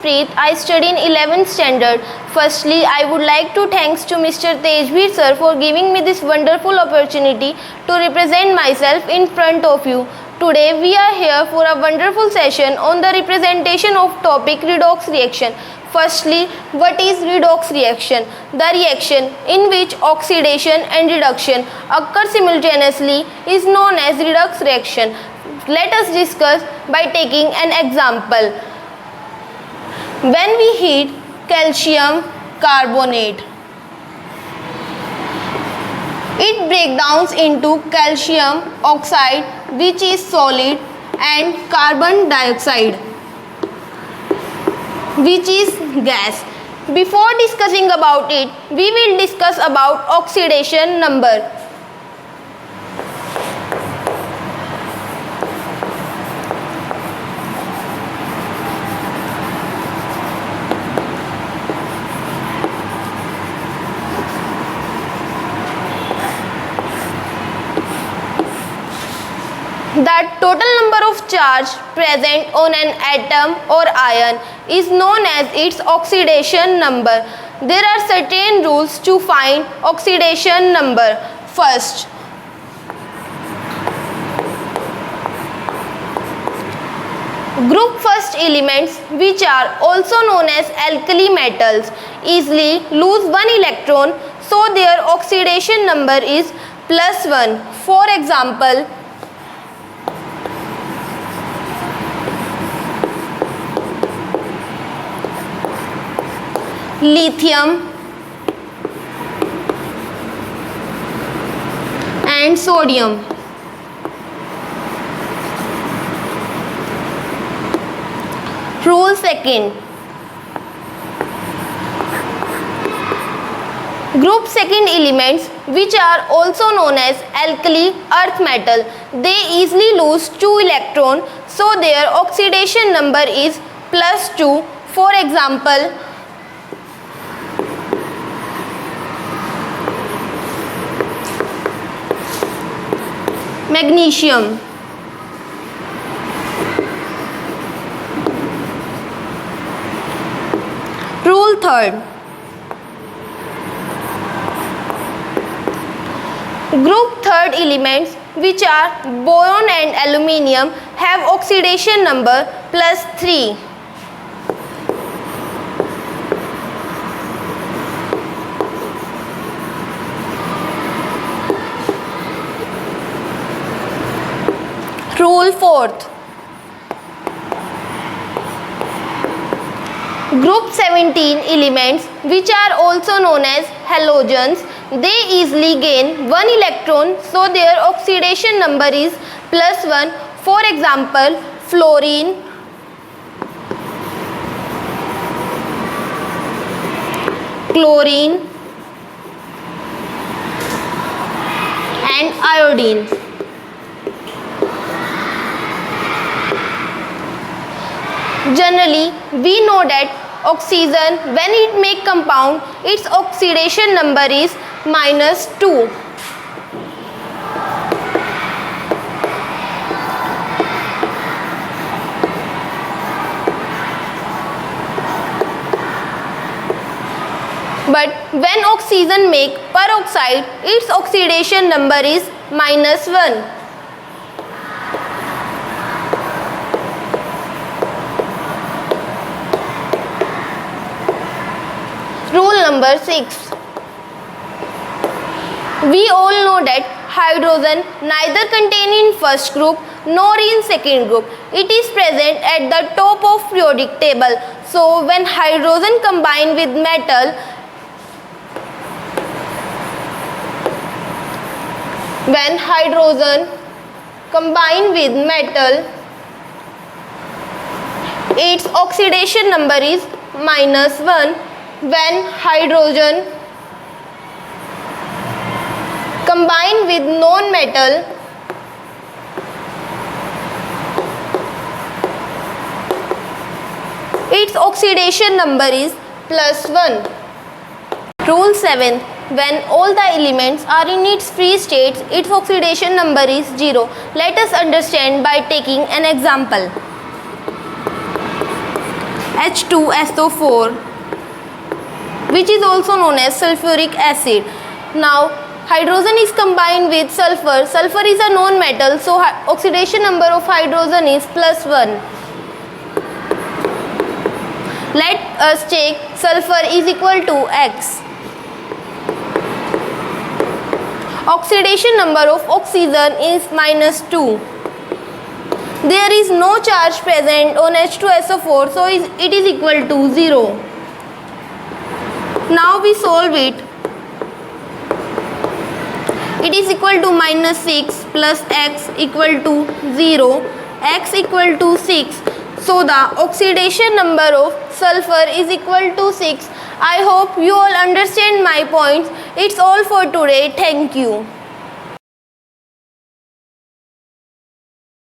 Preet, I study in 11th standard. Firstly, I would like to thanks to Mr. Tejveer sir for giving me this wonderful opportunity to represent myself in front of you. Today we are here for a wonderful session on the representation of topic redox reaction. Firstly, what is redox reaction? The reaction in which oxidation and reduction occur simultaneously is known as redox reaction. Let us discuss by taking an example. When we heat calcium carbonate, it breaks down into calcium oxide, which is solid, and carbon dioxide, which is gas. Before discussing about it, we will discuss about oxidation number. The total number of charge present on an atom or ion is known as its oxidation number. There are certain rules to find oxidation number. First, group first elements, which are also known as alkali metals, easily lose one electron, so their oxidation number is +1. For example, lithium and sodium. Rule second. Group second elements, which are also known as alkali earth metal, they easily lose 2 electrons, so their oxidation number is +2. For example, magnesium. Rule third. Group third elements, which are boron and aluminium, have oxidation number +3. Rule fourth. Group 17 elements, which are also known as halogens, they easily gain 1 electron, so their oxidation number is +1. For example, fluorine, chlorine and iodine. Generally, we know that oxygen, when it make compound, its oxidation number is -2. But when oxygen make peroxide, its oxidation number is -1. Rule number 6. We all know that hydrogen neither contain in first group nor in second group. It is present at the top of periodic table. So when hydrogen combine with metal, its oxidation number is -1. When hydrogen combine with non-metal, its oxidation number is +1. Rule 7. When all the elements are in its free states, its oxidation number is 0. Let us understand by taking an example. H2SO4, which is also known as sulfuric acid. Now hydrogen is combined with sulfur. Sulfur is a non-metal, so oxidation number of hydrogen is +1. Let us check sulfur is equal to X. Oxidation number of oxygen is -2. There is no charge present on H2SO4, so it is equal to 0. Now we solve it. It is equal to -6 plus X equal to 0. X equal to 6. So the oxidation number of sulfur is equal to 6. I hope you all understand my points. It's all for today. Thank you.